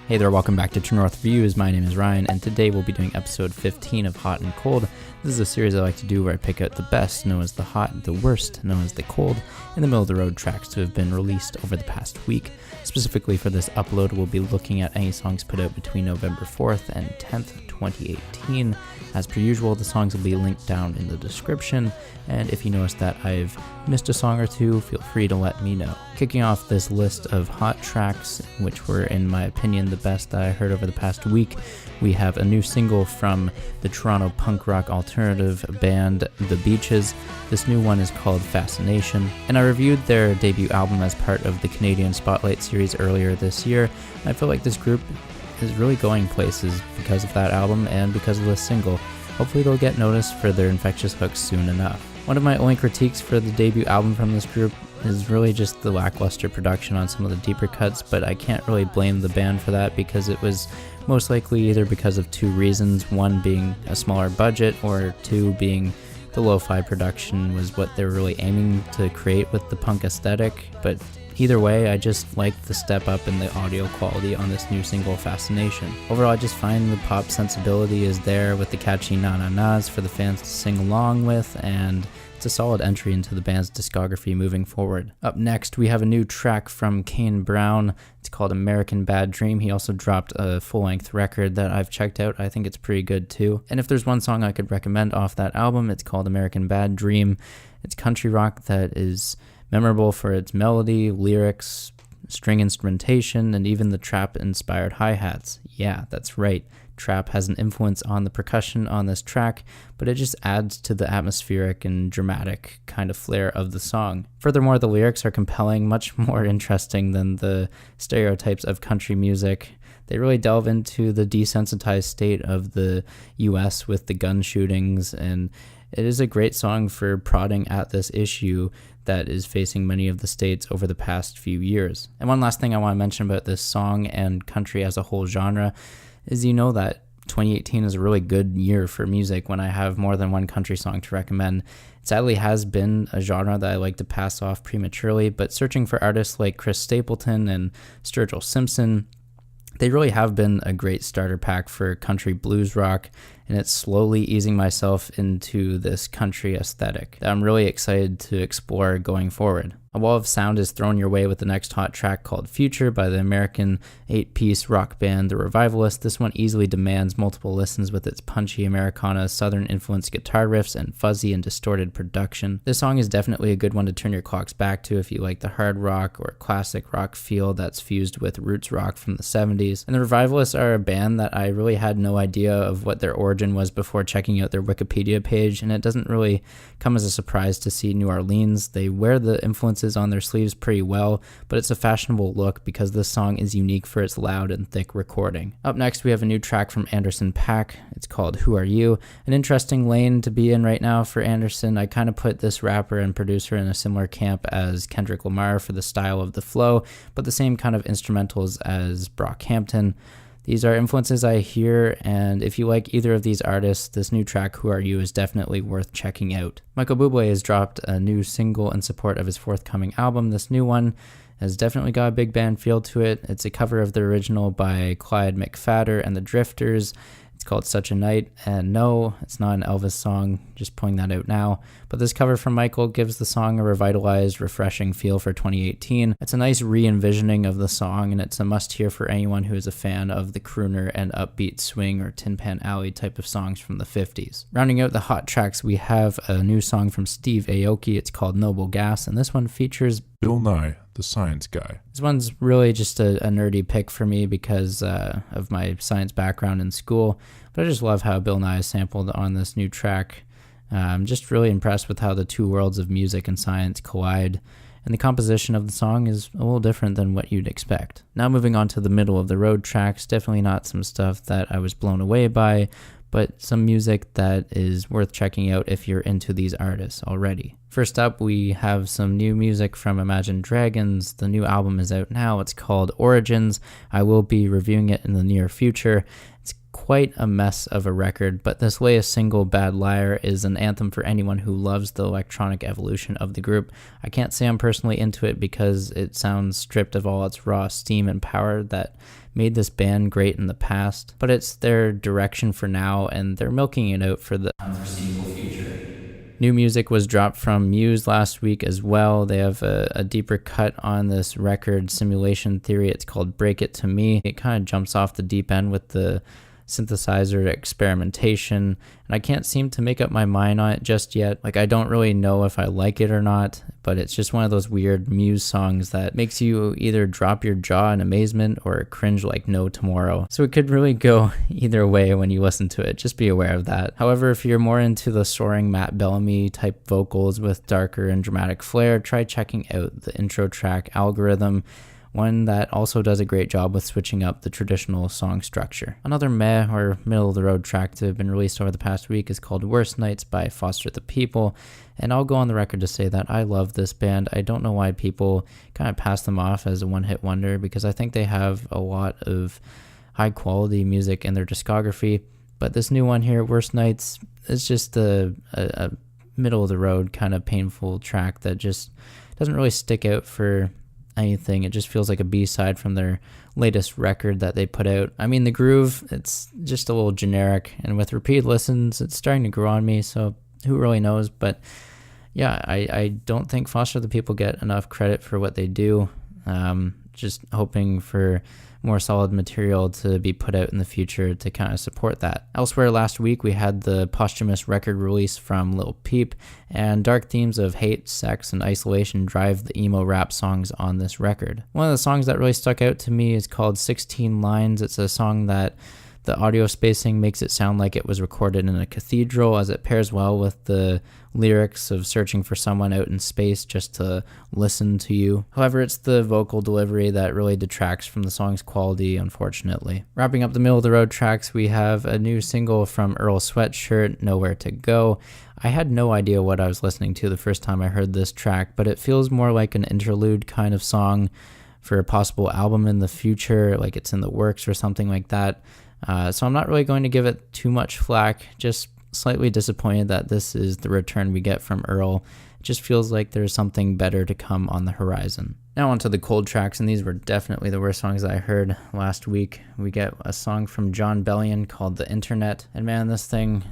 Hey there, welcome back to True North Reviews. My name is Ryan, and today we'll be doing episode 15 of Hot and Cold. This is a series I like to do where I pick out the best, known as the hot, the worst, known as the cold, in the middle of the road tracks to have been released over the past week. Specifically for this upload, we'll be looking at any songs put out between November 4th and 10th, 2018. As per usual, the songs will be linked down in the description, and if you notice that I've missed a song or two, feel free to let me know. Kicking off this list of hot tracks, which were, in my opinion, the best that I heard over the past week, we have a new single from the Toronto punk rock alternative band The Beaches. This new one is called Fascination, and I reviewed their debut album as part of the Canadian Spotlight series earlier this year, and I feel like this group is really going places because of that album and because of this single. Hopefully they'll get noticed for their infectious hooks soon enough. One of my only critiques for the debut album from this group is really just the lackluster production on some of the deeper cuts, but I can't really blame the band for that because it was most likely either because of two reasons, one being a smaller budget or two being the lo-fi production was what they were really aiming to create with the punk aesthetic. But either way, I just like the step up in the audio quality on this new single, Fascination. Overall, I just find the pop sensibility is there with the catchy na-na-nas for the fans to sing along with, and it's a solid entry into the band's discography moving forward. Up next, we have a new track from Kane Brown. It's called American Bad Dream. He also dropped a full-length record that I've checked out. I think it's pretty good too. And if there's one song I could recommend off that album, it's called American Bad Dream. It's country rock that is memorable for its melody, lyrics, string instrumentation, and even the trap-inspired hi-hats. Yeah, that's right. Trap has an influence on the percussion on this track, but it just adds to the atmospheric and dramatic kind of flair of the song. Furthermore, the lyrics are compelling, much more interesting than the stereotypes of country music. They really delve into the desensitized state of the US with the gun shootings, and it is a great song for prodding at this issue that is facing many of the states over the past few years. And one last thing I want to mention about this song and country as a whole genre is that 2018 is a really good year for music when I have more than one country song to recommend. It sadly has been a genre that I like to pass off prematurely, but searching for artists like Chris Stapleton and Sturgill Simpson, they really have been a great starter pack for country blues rock, and it's slowly easing myself into this country aesthetic that I'm really excited to explore going forward. A wall of sound is thrown your way with the next hot track called Future by the American 8-piece rock band The Revivalists. This one easily demands multiple listens with its punchy Americana, southern-influenced guitar riffs and fuzzy and distorted production. This song is definitely a good one to turn your clocks back to if you like the hard rock or classic rock feel that's fused with roots rock from the 70s. And The Revivalists are a band that I really had no idea of what their origin was before checking out their Wikipedia page, and it doesn't really come as a surprise to see New Orleans. They wear the influences on their sleeves pretty well, but it's a fashionable look because this song is unique for its loud and thick recording. Up next, we have a new track from Anderson .Paak. It's called Who Are You? An interesting lane to be in right now for Anderson. I kind of put this rapper and producer in a similar camp as Kendrick Lamar for the style of the flow, but the same kind of instrumentals as Brockhampton. These are influences I hear, and if you like either of these artists, this new track, Who Are You, is definitely worth checking out. Michael Bublé has dropped a new single in support of his forthcoming album. This new one has definitely got a big band feel to it. It's a cover of the original by Clyde McPhatter and the Drifters. It's called Such a Night, and no, it's not an Elvis song, just pointing that out now. But this cover from Michael gives the song a revitalized, refreshing feel for 2018. It's a nice re-envisioning of the song, and it's a must-hear for anyone who is a fan of the crooner and upbeat swing or Tin Pan Alley type of songs from the 50s. Rounding out the hot tracks, we have a new song from Steve Aoki. It's called Noble Gas, and this one features Bill Nye, the science guy. This one's really just a nerdy pick for me because of my science background in school, but I just love how Bill Nye is sampled on this new track. I'm just really impressed with how the two worlds of music and science collide, and the composition of the song is a little different than what you'd expect. Now moving on to the middle of the road tracks, definitely not some stuff that I was blown away by, but some music that is worth checking out if you're into these artists already. First up, we have some new music from Imagine Dragons. The new album is out now. It's called Origins. I will be reviewing it in the near future. It's It's quite a mess of a record, but this latest single, Bad Liar, is an anthem for anyone who loves the electronic evolution of the group. I can't say I'm personally into it because it sounds stripped of all its raw steam and power that made this band great in the past, but it's their direction for now, and they're milking it out for the unforeseeable future. New music was dropped from Muse last week as well. They have a deeper cut on this record, Simulation Theory. It's called Break It To Me. It kind of jumps off the deep end with the synthesizer experimentation, and I can't seem to make up my mind on it just yet. Like, I don't really know if I like it or not, but it's just one of those weird Muse songs that makes you either drop your jaw in amazement or cringe like no tomorrow. So it could really go either way when you listen to it. Just be aware of that. However, if you're more into the soaring Matt Bellamy type vocals with darker and dramatic flair, try checking out the intro track, Algorithm, one that also does a great job with switching up the traditional song structure. Another meh or middle-of-the-road track to have been released over the past week is called Worst Nights by Foster the People, and I'll go on the record to say that I love this band. I don't know why people kind of pass them off as a one-hit wonder, because I think they have a lot of high-quality music in their discography, but this new one here, Worst Nights, is just a middle-of-the-road kind of painful track that just doesn't really stick out for anything. It just feels like a B-side from their latest record that they put out. I mean, the groove, it's just a little generic, and with repeated listens, it's starting to grow on me, so who really knows? But yeah, I don't think Foster the People get enough credit for what they do. Just hoping for more solid material to be put out in the future to kind of support that. Elsewhere last week, we had the posthumous record release from Lil Peep, and dark themes of hate, sex, and isolation drive the emo rap songs on this record. One of the songs that really stuck out to me is called 16 Lines. It's a song that the audio spacing makes it sound like it was recorded in a cathedral, as it pairs well with the lyrics of searching for someone out in space just to listen to you. However, it's the vocal delivery that really detracts from the song's quality, unfortunately. Wrapping up the middle-of-the-road tracks, we have a new single from Earl Sweatshirt, Nowhere to Go. I had no idea what I was listening to the first time I heard this track, but it feels more like an interlude kind of song for a possible album in the future, like it's in the works or something like that. So I'm not really going to give it too much flack, just slightly disappointed that this is the return we get from Earl. It just feels like there's something better to come on the horizon. Now onto the cold tracks, and these were definitely the worst songs that I heard last week. We get a song from John Bellion called The Internet, and man, this thing,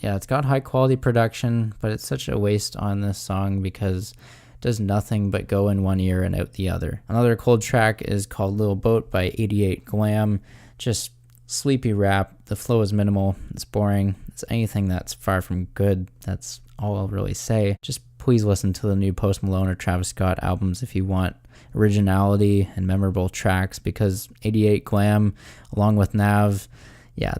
it's got high quality production, but it's such a waste on this song because it does nothing but go in one ear and out the other. Another cold track is called Little Boat by 88 Glam. Just sleepy rap. The flow is minimal. It's boring. It's anything that's far from good. That's all I'll really say. Just please listen to the new Post Malone or Travis Scott albums if you want originality and memorable tracks, because 88 Glam, along with Nav,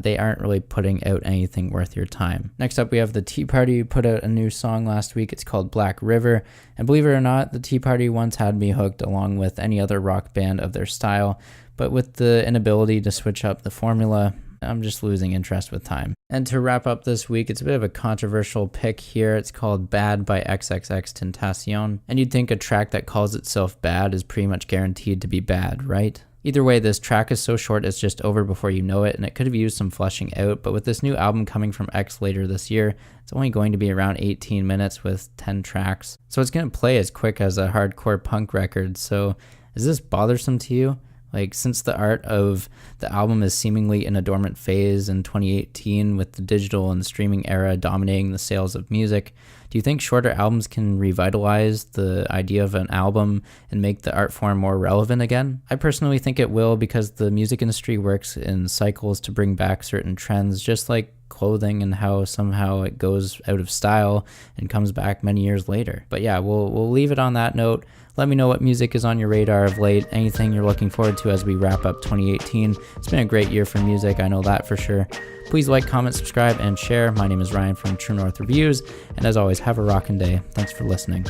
they aren't really putting out anything worth your time. Next up, we have the Tea Party, who put out a new song last week. It's called Black River, and believe it or not, the Tea Party once had me hooked along with any other rock band of their style, but with the inability to switch up the formula, I'm just losing interest with time. And to wrap up this week, it's a bit of a controversial pick here. It's called Bad by XXXTENTACION, and you'd think a track that calls itself Bad is pretty much guaranteed to be bad, right? Either way, this track is so short it's just over before you know it, and it could have used some fleshing out, but with this new album coming from X later this year, it's only going to be around 18 minutes with 10 tracks. So it's going to play as quick as a hardcore punk record, so is this bothersome to you? Like, since the art of the album is seemingly in a dormant phase in 2018 with the digital and streaming era dominating the sales of music, do you think shorter albums can revitalize the idea of an album and make the art form more relevant again? I personally think it will, because the music industry works in cycles to bring back certain trends, just like clothing and how somehow it goes out of style and comes back many years later. But yeah, we'll leave it on that note. Let me know what music is on your radar of late, anything you're looking forward to as we wrap up 2018. It's been a great year for music, I know that for sure. Please like, comment, subscribe, and share. My name is Ryan from True North Reviews, and as always, have a rockin' day. Thanks for listening.